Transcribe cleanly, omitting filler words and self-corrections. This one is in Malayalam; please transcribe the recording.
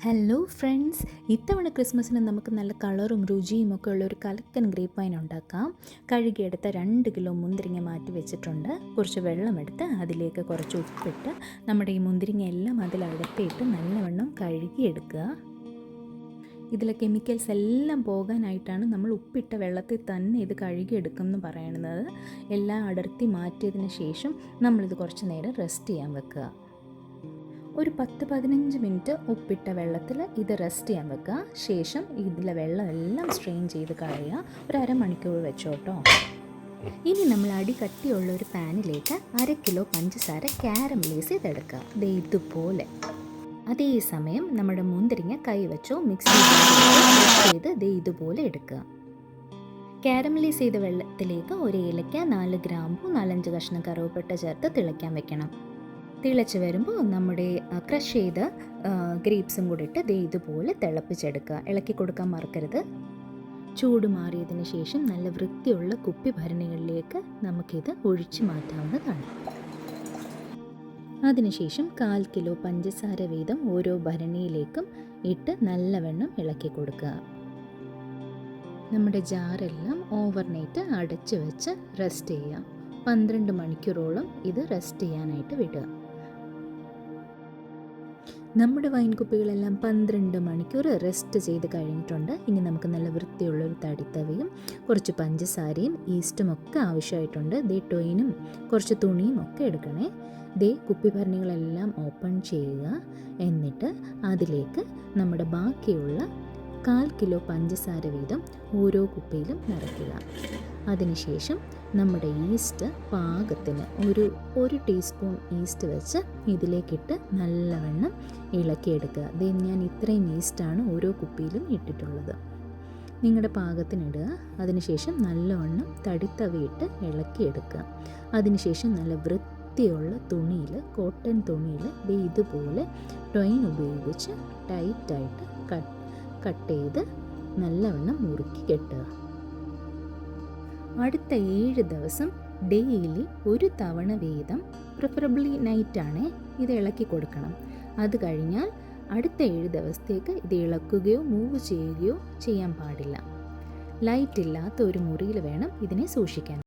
ഹലോ ഫ്രണ്ട്സ്, ഇത്തവണ ക്രിസ്മസിന് നമുക്ക് നല്ല കളറും രുചിയും ഒക്കെ ഉള്ള ഒരു കലക്കൻ ഗ്രേപ്പ് വൈൻ ഉണ്ടാക്കാം. കഴുകിയെടുത്ത 2 കിലോ മുന്തിരിങ്ങ മാറ്റി വെച്ചിട്ടുണ്ട്. കുറച്ച് വെള്ളമെടുത്ത് അതിലേക്ക് കുറച്ച് ഉപ്പിട്ട് നമ്മുടെ ഈ മുന്തിരിങ്ങ എല്ലാം അതിലടത്തിയിട്ട് നല്ലവണ്ണം കഴുകിയെടുക്കുക. ഇതിലെ കെമിക്കൽസ് എല്ലാം പോകാനായിട്ടാണ് നമ്മൾ ഉപ്പിട്ട വെള്ളത്തിൽ തന്നെ ഇത് കഴുകിയെടുക്കുമെന്ന് പറയുന്നത്. എല്ലാം അടർത്തി മാറ്റിയതിന് ശേഷം നമ്മളിത് കുറച്ച് നേരം റെസ്റ്റ് ചെയ്യാൻ വെക്കുക. ഒരു 10-15 മിനിറ്റ് ഉപ്പിട്ട വെള്ളത്തിൽ ഇത് റെസ്റ്റ് ചെയ്യാൻ വെക്കുക. ശേഷം ഇതിലെ വെള്ളം എല്ലാം സ്ട്രെയിൻ ചെയ്ത് കളയുക. ഒരു അരമണിക്കൂർ വെച്ചോട്ടോ. ഇനി നമ്മൾ അടി കട്ടിയുള്ള ഒരു പാനിലേക്ക് 1/2 കിലോ പഞ്ചസാര കാരമലൈസ് ചെയ്തെടുക്കുക. ദേ ഇതുപോലെ. അതേസമയം നമ്മുടെ മുന്തിരിങ്ങ കൈ വെച്ചോ മിക്സ് ചെയ്ത് ദേ ഇതുപോലെ എടുക്കുക. കാരമലൈസ് ചെയ്ത വെള്ളത്തിലേക്ക് ഒരു ഏലക്ക, 4 ഗ്രാമ്പു, 4-5 കഷ്ണം കറുവപ്പട്ട ചേർത്ത് തിളയ്ക്കാൻ വെക്കണം. തിളച്ച് വരുമ്പോൾ നമ്മുടെ ക്രഷ് ചെയ്ത ഗ്രേപ്സും കൂടി ഇട്ട് ദേ ഇതുപോലെ തിളപ്പിച്ചെടുക്കുക. ഇളക്കി കൊടുക്കാൻ മറക്കരുത്. ചൂട് മാറിയതിന് ശേഷം നല്ല വൃത്തിയുള്ള കുപ്പി ഭരണികളിലേക്ക് നമുക്കിത് ഒഴിച്ചു മാറ്റാവുന്നതാണ്. അതിനുശേഷം 1/4 കിലോ പഞ്ചസാര വീതം ഓരോ ഭരണിയിലേക്കും ഇട്ട് നല്ലവണ്ണം ഇളക്കി കൊടുക്കുക. നമ്മുടെ ജാറെല്ലാം ഓവർനൈറ്റ് അടച്ചു വെച്ച് റെസ്റ്റ് ചെയ്യുക. 12 മണിക്കൂറോളം ഇത് റെസ്റ്റ് ചെയ്യാനായിട്ട് വിടുക. നമ്മുടെ വൈൻ കുപ്പികളെല്ലാം 12 മണിക്കൂർ റെസ്റ്റ് ചെയ്ത് കഴിഞ്ഞിട്ടുണ്ട്. ഇനി നമുക്ക് നല്ല വൃത്തിയുള്ളൊരു തടിത്തവയും കുറച്ച് പഞ്ചസാരയും ഈസ്റ്റും ഒക്കെ ആവശ്യമായിട്ടുണ്ട്. ദേ ടൊയിനും കുറച്ച് തുണിയും ഒക്കെ എടുക്കണേ. ദേ കുപ്പി ഭരണികളെല്ലാം ഓപ്പൺ ചെയ്യുക. എന്നിട്ട് അതിലേക്ക് നമ്മുടെ ബാക്കിയുള്ള 1/4 കിലോ പഞ്ചസാര വീതം ഓരോ കുപ്പിയിലും നിറയ്ക്കുക. അതിനുശേഷം നമ്മുടെ ഈസ്റ്റ് പാകത്തിന് ഒരു ടീസ്പൂൺ ഈസ്റ്റ് വെച്ച് ഇതിലേക്കിട്ട് നല്ലവണ്ണം ഇളക്കിയെടുക്കുക. ഞാൻ ഇത്രയും ഈസ്റ്റാണ് ഓരോ കുപ്പിയിലും ഇട്ടിട്ടുള്ളത്. നിങ്ങളുടെ പാകത്തിനിടുക. അതിനുശേഷം നല്ലവണ്ണം തടിത്തവയിട്ട് ഇളക്കിയെടുക്കുക. അതിനുശേഷം നല്ല വൃത്തിയുള്ള തുണിയിൽ, കോട്ടൺ തുണിയിൽ ഇതുപോലെ ടൊയിൻ ഉപയോഗിച്ച് ടൈറ്റായിട്ട് കട്ട് ചെയ്ത് നല്ലവണ്ണം മുറുക്കി കെട്ടുക. അടുത്ത 7 ദിവസം ഡെയിലി ഒരു തവണ വീതം, പ്രിഫറബിളി നൈറ്റാണ്, ഇത് ഇളക്കി കൊടുക്കണം. അത് കഴിഞ്ഞാൽ അടുത്ത 7 ദിവസത്തേക്ക് ഇത് ഇളക്കുകയോ മൂവ് ചെയ്യുകയോ ചെയ്യാൻ പാടില്ല. ലൈറ്റ് ഇല്ലാത്ത ഒരു മുറിയിൽ വേണം ഇതിനെ സൂക്ഷിക്കാൻ.